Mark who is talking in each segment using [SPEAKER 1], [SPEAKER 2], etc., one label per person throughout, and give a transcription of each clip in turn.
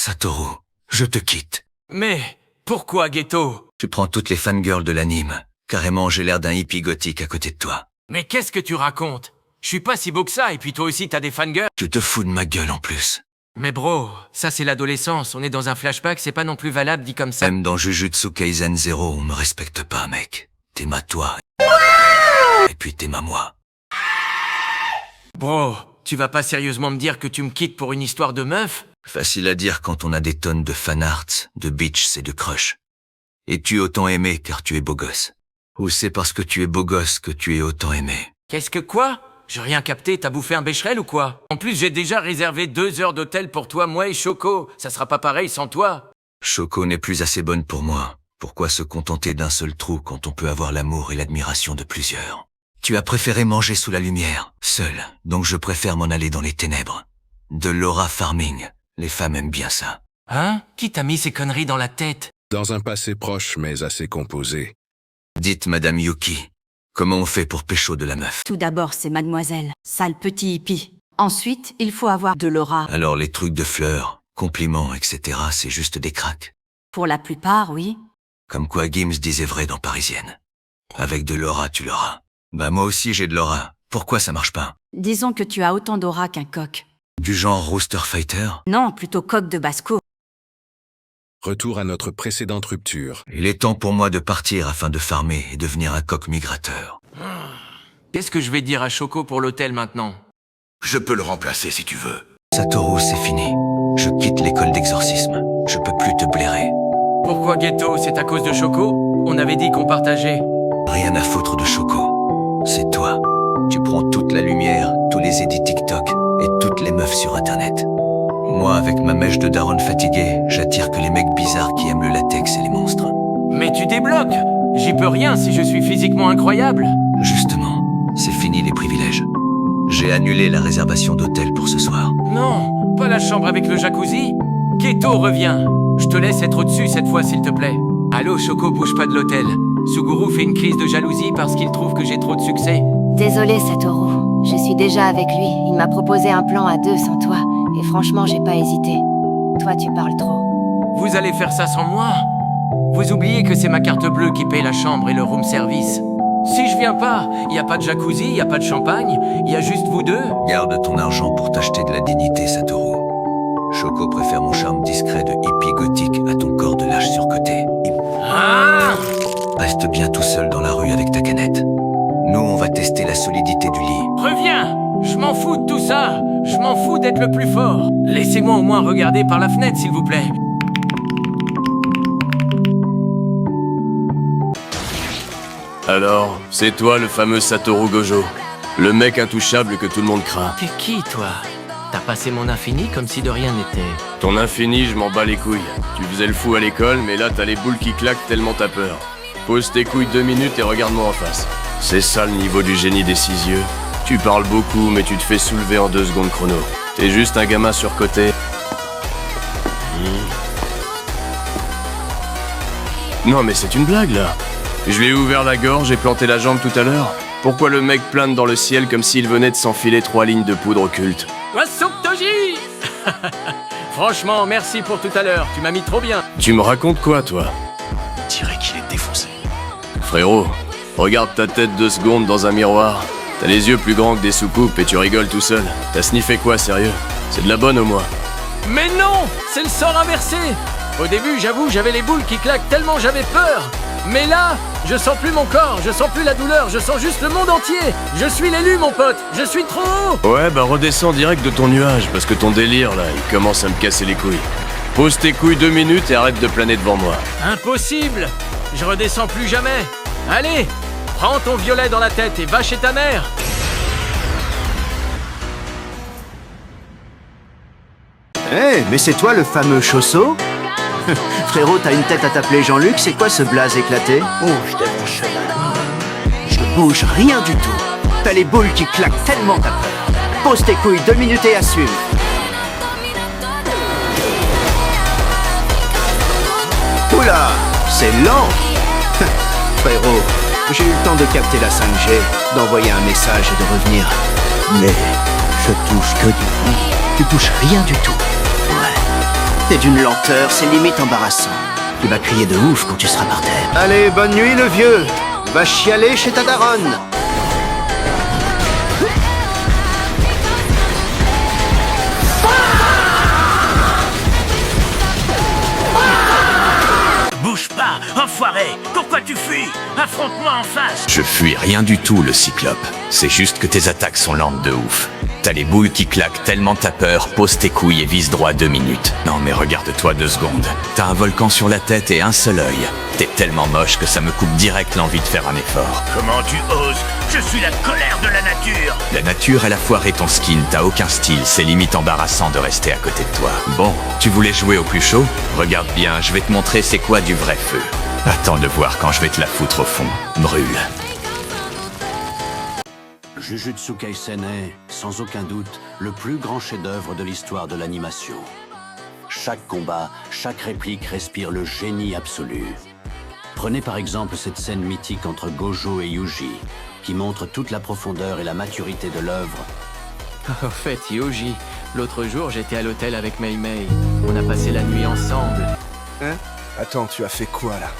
[SPEAKER 1] Satoru, je te quitte.
[SPEAKER 2] Mais pourquoi, Ghetto?
[SPEAKER 1] Tu prends toutes les fangirls de l'anime. Carrément, j'ai l'air d'un hippie gothique à côté de toi.
[SPEAKER 2] Mais qu'est-ce que tu racontes? Je suis pas si beau que ça, et puis toi aussi t'as des fangirls.
[SPEAKER 1] Tu te fous de ma gueule en plus.
[SPEAKER 2] Mais bro, ça c'est l'adolescence, on est dans un flashback, c'est pas non plus valable dit comme ça.
[SPEAKER 1] Même dans Jujutsu Kaisen 0, on me respecte pas, mec. T'es ma toi. Et puis t'es ma moi.
[SPEAKER 2] Bro, tu vas pas sérieusement me dire que tu me quittes pour une histoire de meuf?
[SPEAKER 1] Facile à dire quand on a des tonnes de fanarts, de bitches et de crush. Et tu es autant aimé car tu es beau gosse. Ou c'est parce que tu es beau gosse que tu es autant aimé.
[SPEAKER 2] Qu'est-ce que quoi? J'ai rien capté, t'as bouffé un bécherel ou quoi? En plus j'ai déjà réservé 2 heures d'hôtel pour toi, moi et Choco. Ça sera pas pareil sans toi.
[SPEAKER 1] Choco n'est plus assez bonne pour moi. Pourquoi se contenter d'un seul trou quand on peut avoir l'amour et l'admiration de plusieurs? Tu as préféré manger sous la lumière, seul, donc je préfère m'en aller dans les ténèbres. De l'aura farming, les femmes aiment bien ça.
[SPEAKER 2] Hein? Qui t'a mis ces conneries dans la tête?
[SPEAKER 3] Dans un passé proche mais assez composé.
[SPEAKER 1] Dites Madame Yuki, comment on fait pour pécho de la meuf?
[SPEAKER 4] Tout d'abord, c'est mademoiselle, sale petit hippie. Ensuite, il faut avoir de l'aura.
[SPEAKER 1] Alors les trucs de fleurs, compliments, etc., c'est juste des cracks.
[SPEAKER 4] Pour la plupart, oui.
[SPEAKER 1] Comme quoi Gims disait vrai dans Parisienne. Avec de l'aura, tu l'auras. Bah moi aussi j'ai de l'aura. Pourquoi ça marche pas?
[SPEAKER 4] Disons que tu as autant d'aura qu'un coq.
[SPEAKER 1] Du genre Rooster Fighter?
[SPEAKER 4] Non, plutôt coq de basse-cour.
[SPEAKER 3] Retour à notre précédente rupture.
[SPEAKER 1] Il est temps pour moi de partir afin de farmer et devenir un coq migrateur.
[SPEAKER 2] Qu'est-ce que je vais dire à Choco pour l'hôtel maintenant?
[SPEAKER 5] Je peux le remplacer si tu veux.
[SPEAKER 1] Satoru, c'est fini. Je quitte l'école d'exorcisme. Je peux plus te blairer.
[SPEAKER 2] Pourquoi Ghetto? C'est à cause de Choco? On avait dit qu'on partageait.
[SPEAKER 1] Rien à foutre de Choco. C'est toi. Tu prends toute la lumière, tous les edits TikTok et toutes les meufs sur Internet. Moi, avec ma mèche de daronne fatiguée, j'attire que les mecs bizarres qui aiment le latex et les monstres.
[SPEAKER 2] Mais tu débloques! J'y peux rien si je suis physiquement incroyable.
[SPEAKER 1] Justement, c'est fini les privilèges. J'ai annulé la réservation d'hôtel pour ce soir.
[SPEAKER 2] Non, pas la chambre avec le jacuzzi. Ghetto revient. Je te laisse être au-dessus cette fois s'il te plaît. Allô Choco, bouge pas de l'hôtel. Suguru fait une crise de jalousie parce qu'il trouve que j'ai trop de succès.
[SPEAKER 6] Désolé Satoru, je suis déjà avec lui. Il m'a proposé un plan à 2 sans toi. Et franchement, j'ai pas hésité. Toi, tu parles trop.
[SPEAKER 2] Vous allez faire ça sans moi? Vous oubliez que c'est ma carte bleue qui paye la chambre et le room service. Si je viens pas, y a pas de jacuzzi, y a pas de champagne, y a juste vous deux.
[SPEAKER 1] Garde ton argent pour t'acheter de la dignité, Satoru. Choco préfère mon charme discret de hippie gothique à ton corps de lâche surcoté.
[SPEAKER 2] Ah!
[SPEAKER 1] Reste bien tout seul dans la rue avec ta canette. Nous, on va tester la solidité du lit.
[SPEAKER 2] Reviens! Je m'en fous de tout ça! Je m'en fous d'être le plus fort! Laissez-moi au moins regarder par la fenêtre, s'il vous plaît.
[SPEAKER 7] Alors, c'est toi le fameux Satoru Gojo, le mec intouchable que tout le monde craint.
[SPEAKER 2] T'es qui, toi? T'as passé mon infini comme si de rien n'était.
[SPEAKER 7] Ton infini, je m'en bats les couilles. Tu faisais le fou à l'école, mais là t'as les boules qui claquent tellement t'as peur. Pose tes couilles 2 minutes et regarde-moi en face. C'est ça le niveau du génie des 6 yeux. Tu parles beaucoup, mais tu te fais soulever en 2 secondes chrono. T'es juste un gamin surcoté. Non mais c'est une blague là. Je lui ai ouvert la gorge et planté la jambe tout à l'heure. Pourquoi le mec plane dans le ciel comme s'il venait de s'enfiler 3 lignes de poudre occulte?
[SPEAKER 2] Wasuktoji! Franchement, merci pour tout à l'heure, tu m'as mis trop bien.
[SPEAKER 7] Tu me racontes quoi, toi?
[SPEAKER 5] On dirait qu'il est défoncé.
[SPEAKER 7] Frérot, regarde ta tête 2 secondes dans un miroir. T'as les yeux plus grands que des soucoupes et tu rigoles tout seul. T'as sniffé quoi, sérieux? C'est de la bonne au moins.
[SPEAKER 2] Mais non! C'est le sort inversé! Au début, j'avoue, j'avais les boules qui claquent tellement j'avais peur. Mais là, je sens plus mon corps, je sens plus la douleur, je sens juste le monde entier. Je suis l'élu, mon pote, je suis trop haut.
[SPEAKER 7] Ouais, bah redescends direct de ton nuage, parce que ton délire, là, il commence à me casser les couilles. Pose tes couilles 2 minutes et arrête de planer devant moi.
[SPEAKER 2] Impossible! Je redescends plus jamais. Allez, prends ton violet dans la tête et va chez ta mère.
[SPEAKER 8] Hé, mais c'est toi le fameux Chosso? Frérot, t'as une tête à t'appeler Jean-Luc, c'est quoi ce blaze éclaté? Oh, je t'aime mon cheval. Je bouge rien du tout. T'as les boules qui claquent tellement t'as peur. Pose tes couilles 2 minutes et assume. Oula, c'est lent. Frérot, j'ai eu le temps de capter la 5G, d'envoyer un message et de revenir. Mais je touche que du fond. Tu touches rien du tout. Ouais. T'es d'une lenteur, c'est limite embarrassant. Tu vas crier de ouf quand tu seras par terre. Allez, bonne nuit le vieux. Va chialer chez ta daronne.
[SPEAKER 9] Bouge pas, enfoiré! Pourquoi tu fuis? Affronte-moi en face!
[SPEAKER 5] Je fuis rien du tout, le cyclope. C'est juste que tes attaques sont lentes de ouf. T'as les boules qui claquent tellement t'as peur, pose tes couilles et vise droit 2 minutes. Non mais regarde-toi 2 secondes. T'as un volcan sur la tête et un seul œil. T'es tellement moche que ça me coupe direct l'envie de faire un effort.
[SPEAKER 9] Comment tu oses? Je suis la colère de la nature!
[SPEAKER 5] La nature, elle a foiré ton skin, t'as aucun style, c'est limite embarrassant de rester à côté de toi. Bon, tu voulais jouer au plus chaud? Regarde bien, je vais te montrer c'est quoi du vrai feu. Attends de voir quand je vais te la foutre au fond. Brûle.
[SPEAKER 10] Jujutsu Kaisen est, sans aucun doute, le plus grand chef-d'œuvre de l'histoire de l'animation. Chaque combat, chaque réplique respire le génie absolu. Prenez par exemple cette scène mythique entre Gojo et Yuji, qui montre toute la profondeur et la maturité de l'œuvre.
[SPEAKER 2] Au fait, Yuji, l'autre jour j'étais à l'hôtel avec Mei Mei. On a passé la nuit ensemble.
[SPEAKER 11] Hein? Attends, tu as fait quoi là?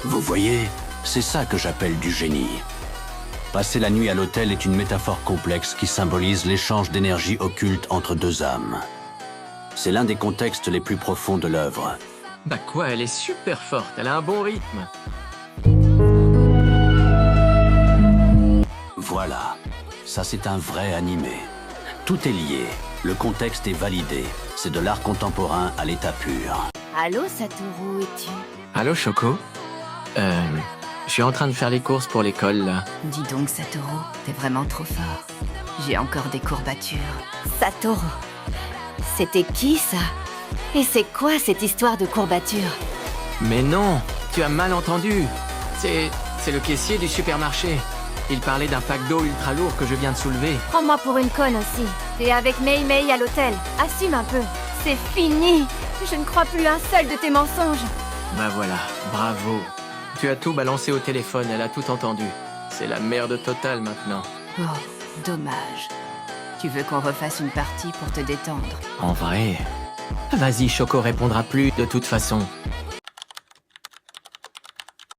[SPEAKER 10] Vous voyez, c'est ça que j'appelle du génie. Passer la nuit à l'hôtel est une métaphore complexe qui symbolise l'échange d'énergie occulte entre 2 âmes. C'est l'un des contextes les plus profonds de l'œuvre.
[SPEAKER 2] Bah quoi, elle est super forte, elle a un bon rythme.
[SPEAKER 10] Voilà, ça c'est un vrai animé. Tout est lié, le contexte est validé. C'est de l'art contemporain à l'état pur.
[SPEAKER 6] Allô, Satoru, es-tu?
[SPEAKER 2] Allô, Choco? Je suis en train de faire les courses pour l'école, là.
[SPEAKER 4] Dis donc, Satoru, t'es vraiment trop fort. J'ai encore des courbatures.
[SPEAKER 6] Satoru. C'était qui, ça? Et c'est quoi cette histoire de courbature?
[SPEAKER 2] Mais non, tu as mal entendu. C'est le caissier du supermarché. Il parlait d'un pack d'eau ultra lourd que je viens de soulever.
[SPEAKER 6] Prends-moi pour une conne aussi. T'es avec Mei Mei à l'hôtel. Assume un peu. C'est fini. Je ne crois plus un seul de tes mensonges.
[SPEAKER 2] Bah voilà, bravo. Tu as tout balancé au téléphone, elle a tout entendu. C'est la merde totale maintenant.
[SPEAKER 4] Oh, dommage. Tu veux qu'on refasse une partie pour te détendre?
[SPEAKER 2] En vrai? Vas-y, Choco répondra plus de toute façon.